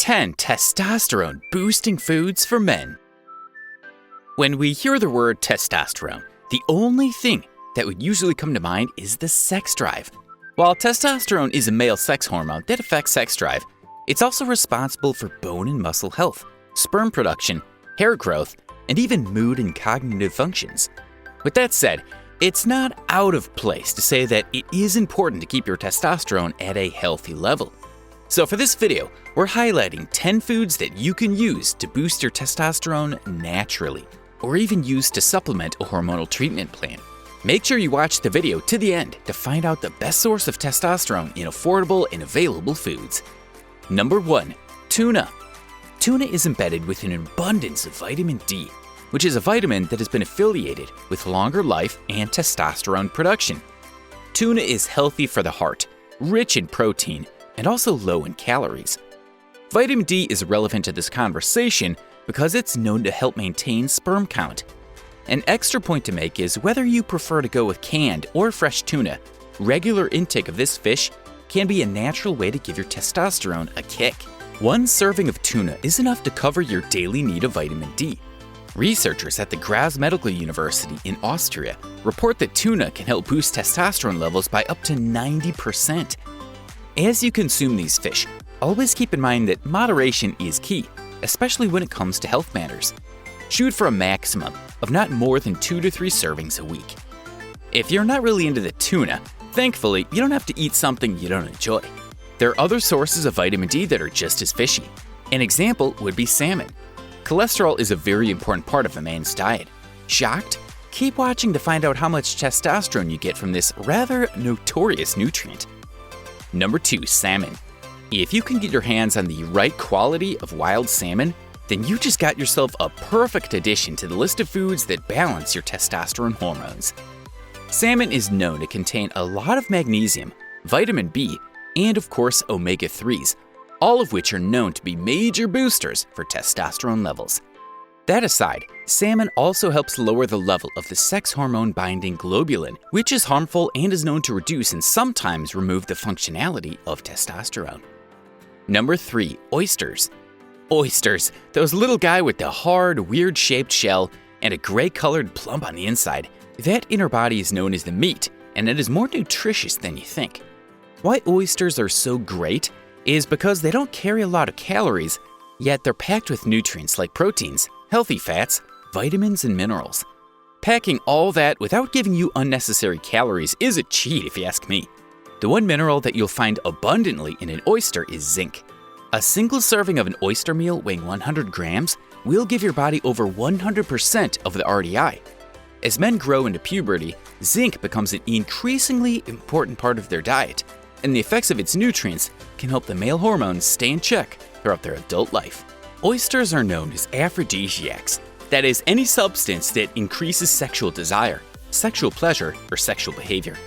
10 Testosterone Boosting Foods for Men. When we hear the word testosterone, the only thing that would usually come to mind is the sex drive. While testosterone is a male sex hormone that affects sex drive, it's also responsible for bone and muscle health, sperm production, hair growth, and even mood and cognitive functions. With that said, it's not out of place to say that it is important to keep your testosterone at a healthy level. So for this video, we're highlighting 10 foods that you can use to boost your testosterone naturally, or even use to supplement a hormonal treatment plan. Make sure you watch the video to the end to find out the best source of testosterone in affordable and available foods. Number 1. Tuna. Tuna is embedded with an abundance of vitamin D, which is a vitamin that has been affiliated with longer life and testosterone production. Tuna is healthy for the heart, rich in protein, and also low in calories. Vitamin D is relevant to this conversation because it's known to help maintain sperm count. An extra point to make is whether you prefer to go with canned or fresh tuna, regular intake of this fish can be a natural way to give your testosterone a kick. One serving of tuna is enough to cover your daily need of vitamin D. Researchers at the Graz Medical University in Austria report that tuna can help boost testosterone levels by up to 90%. As you consume these fish, always keep in mind that moderation is key, especially when it comes to health matters. Shoot for a maximum of not more than 2 to 3 servings a week. If you're not really into the tuna, thankfully, you don't have to eat something you don't enjoy. There are other sources of vitamin D that are just as fishy. An example would be salmon. Cholesterol is a very important part of a man's diet. Shocked? Keep watching to find out how much testosterone you get from this rather notorious nutrient. Number 2. Salmon. If you can get your hands on the right quality of wild salmon, then you just got yourself a perfect addition to the list of foods that balance your testosterone hormones. Salmon is known to contain a lot of magnesium, vitamin B, and of course omega-3s, all of which are known to be major boosters for testosterone levels. That aside, salmon also helps lower the level of the sex hormone binding globulin, which is harmful and is known to reduce and sometimes remove the functionality of testosterone. Number 3. Oysters. Oysters, those little guy with the hard, weird-shaped shell and a gray-colored plump on the inside. That inner body is known as the meat, and it is more nutritious than you think. Why oysters are so great is because they don't carry a lot of calories, yet they're packed with nutrients like proteins, healthy fats, vitamins, and minerals. Packing all that without giving you unnecessary calories is a cheat if you ask me. The one mineral that you'll find abundantly in an oyster is zinc. A single serving of an oyster meal weighing 100 grams will give your body over 100% of the RDI. As men grow into puberty, zinc becomes an increasingly important part of their diet, and the effects of its nutrients can help the male hormones stay in check throughout their adult life. Oysters are known as aphrodisiacs, that is, any substance that increases sexual desire, sexual pleasure, or sexual behavior.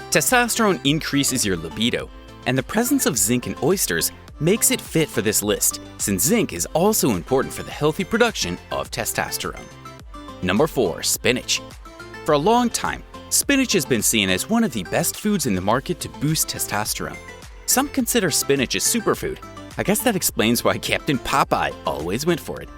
Testosterone increases your libido, and the presence of zinc in oysters makes it fit for this list, since zinc is also important for the healthy production of testosterone. Number 4. Spinach. For a long time, spinach has been seen as one of the best foods in the market to boost testosterone. Some consider spinach a superfood. I guess that explains why Captain Popeye always went for it.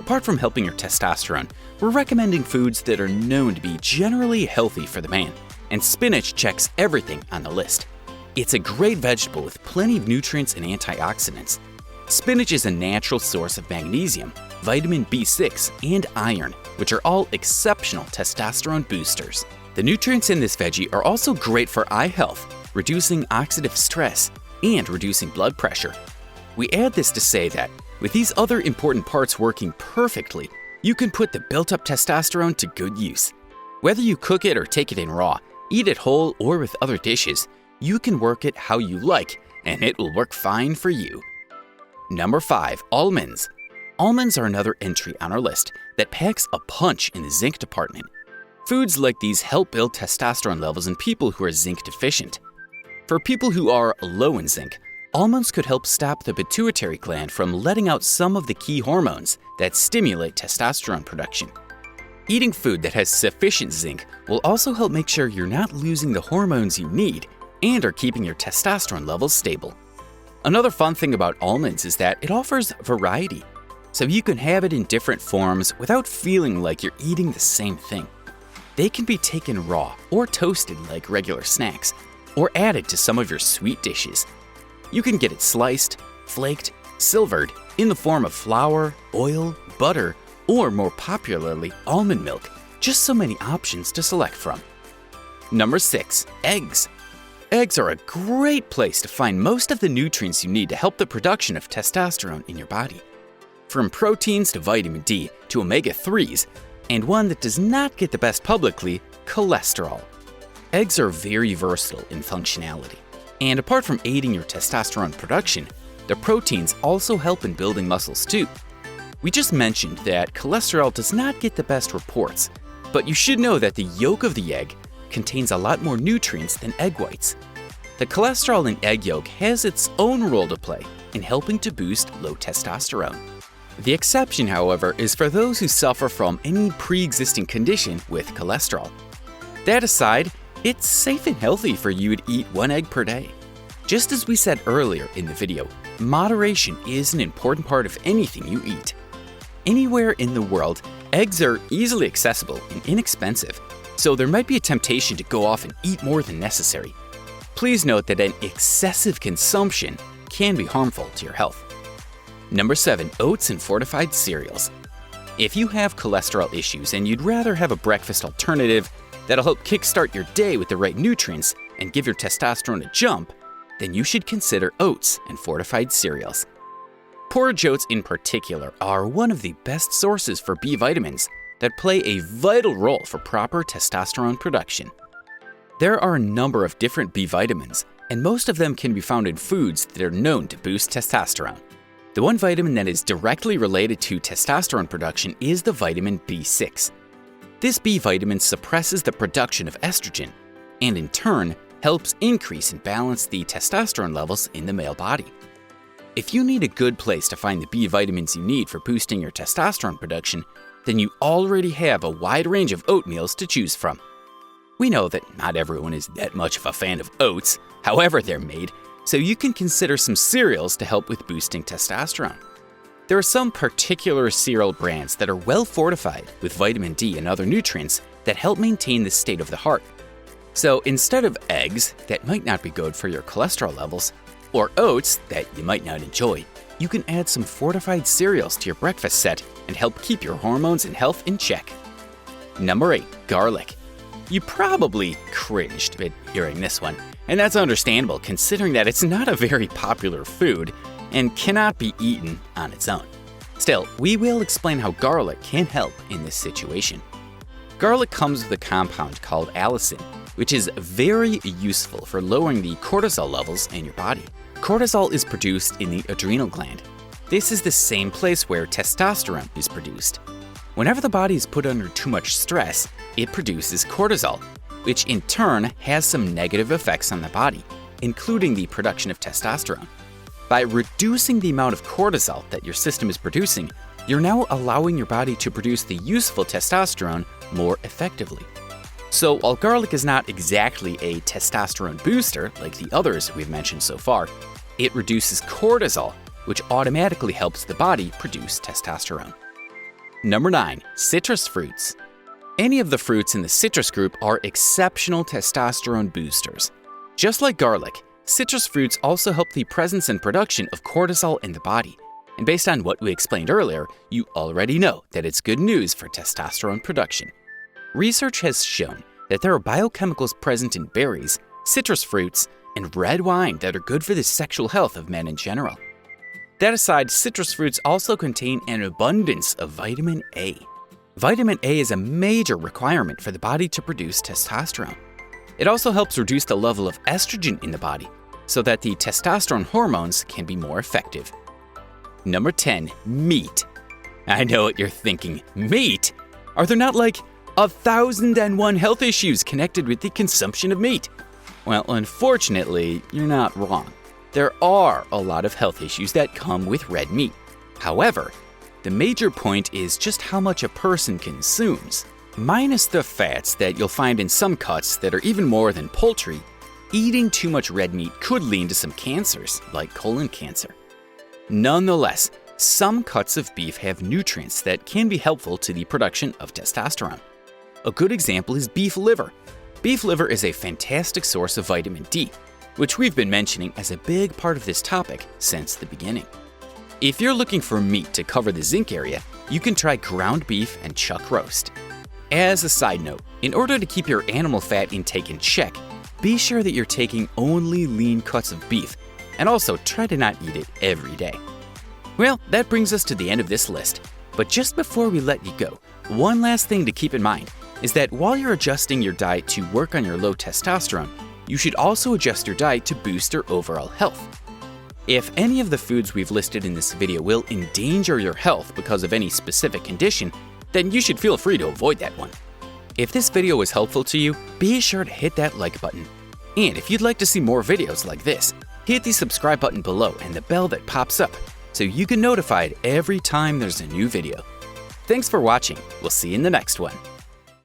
Apart from helping your testosterone, we're recommending foods that are known to be generally healthy for the man, and spinach checks everything on the list. It's a great vegetable with plenty of nutrients and antioxidants. Spinach is a natural source of magnesium, vitamin B6, and iron, which are all exceptional testosterone boosters. The nutrients in this veggie are also great for eye health, reducing oxidative stress, and reducing blood pressure. We add this to say that, with these other important parts working perfectly, you can put the built-up testosterone to good use. Whether you cook it or take it in raw, eat it whole or with other dishes, you can work it how you like, and it will work fine for you. Number 5. Almonds. Almonds are another entry on our list that packs a punch in the zinc department. Foods like these help build testosterone levels in people who are zinc deficient. For people who are low in zinc, almonds could help stop the pituitary gland from letting out some of the key hormones that stimulate testosterone production. Eating food that has sufficient zinc will also help make sure you're not losing the hormones you need and are keeping your testosterone levels stable. Another fun thing about almonds is that it offers variety, so you can have it in different forms without feeling like you're eating the same thing. They can be taken raw or toasted like regular snacks, or added to some of your sweet dishes. You can get it sliced, flaked, silvered, in the form of flour, oil, butter, or more popularly, almond milk. Just so many options to select from. Number 6, eggs. Eggs are a great place to find most of the nutrients you need to help the production of testosterone in your body. From proteins to vitamin D to omega-3s, and one that does not get the best publicly, cholesterol. Eggs are very versatile in functionality, and apart from aiding your testosterone production, the proteins also help in building muscles too. We just mentioned that cholesterol does not get the best reports, but you should know that the yolk of the egg contains a lot more nutrients than egg whites. The cholesterol in egg yolk has its own role to play in helping to boost low testosterone. The exception, however, is for those who suffer from any pre-existing condition with cholesterol. That aside, it's safe and healthy for you to eat 1 egg per day. Just as we said earlier in the video, moderation is an important part of anything you eat. Anywhere in the world, eggs are easily accessible and inexpensive, so there might be a temptation to go off and eat more than necessary. Please note that an excessive consumption can be harmful to your health. Number 7, oats and fortified cereals. If you have cholesterol issues and you'd rather have a breakfast alternative that'll help kickstart your day with the right nutrients and give your testosterone a jump, then you should consider oats and fortified cereals. Porridge oats in particular are one of the best sources for B vitamins that play a vital role for proper testosterone production. There are a number of different B vitamins, and most of them can be found in foods that are known to boost testosterone. The one vitamin that is directly related to testosterone production is the vitamin B6. This B vitamin suppresses the production of estrogen, and in turn helps increase and balance the testosterone levels in the male body. If you need a good place to find the B vitamins you need for boosting your testosterone production, then you already have a wide range of oatmeals to choose from. We know that not everyone is that much of a fan of oats, however they're made, so you can consider some cereals to help with boosting testosterone. There are some particular cereal brands that are well fortified with vitamin D and other nutrients that help maintain the state of the heart. So instead of eggs that might not be good for your cholesterol levels, or oats that you might not enjoy, you can add some fortified cereals to your breakfast set and help keep your hormones and health in check. Number 8, garlic. You probably cringed at hearing this one, and that's understandable considering that it's not a very popular food and cannot be eaten on its own. Still, we will explain how garlic can help in this situation. Garlic comes with a compound called allicin, which is very useful for lowering the cortisol levels in your body. Cortisol is produced in the adrenal gland. This is the same place where testosterone is produced. Whenever the body is put under too much stress, it produces cortisol, which in turn has some negative effects on the body, including the production of testosterone. By reducing the amount of cortisol that your system is producing, you're now allowing your body to produce the useful testosterone more effectively. So while garlic is not exactly a testosterone booster like the others we've mentioned so far, it reduces cortisol, which automatically helps the body produce testosterone. Number 9, citrus fruits. Any of the fruits in the citrus group are exceptional testosterone boosters. Just like garlic, citrus fruits also help the presence and production of cortisol in the body. And based on what we explained earlier, you already know that it's good news for testosterone production. Research has shown that there are biochemicals present in berries, citrus fruits, and red wine that are good for the sexual health of men in general. That aside, citrus fruits also contain an abundance of vitamin A. Vitamin A is a major requirement for the body to produce testosterone. It also helps reduce the level of estrogen in the body so that the testosterone hormones can be more effective. Number 10, meat. I know what you're thinking. Meat? Are there not like 1,001 health issues connected with the consumption of meat? Well, unfortunately, you're not wrong. There are a lot of health issues that come with red meat. However, the major point is just how much a person consumes. Minus the fats that you'll find in some cuts that are even more than poultry, eating too much red meat could lead to some cancers, like colon cancer. Nonetheless, some cuts of beef have nutrients that can be helpful to the production of testosterone. A good example is beef liver. Beef liver is a fantastic source of vitamin D, which we've been mentioning as a big part of this topic since the beginning. If you're looking for meat to cover the zinc area, you can try ground beef and chuck roast. As a side note, in order to keep your animal fat intake in check, be sure that you're taking only lean cuts of beef, and also try to not eat it every day. Well, that brings us to the end of this list. But just before we let you go, one last thing to keep in mind is that while you're adjusting your diet to work on your low testosterone, you should also adjust your diet to boost your overall health. If any of the foods we've listed in this video will endanger your health because of any specific condition, then you should feel free to avoid that one. If this video was helpful to you, be sure to hit that like button. And if you'd like to see more videos like this, hit the subscribe button below and the bell that pops up so you get notified every time there's a new video. Thanks for watching. We'll see you in the next one.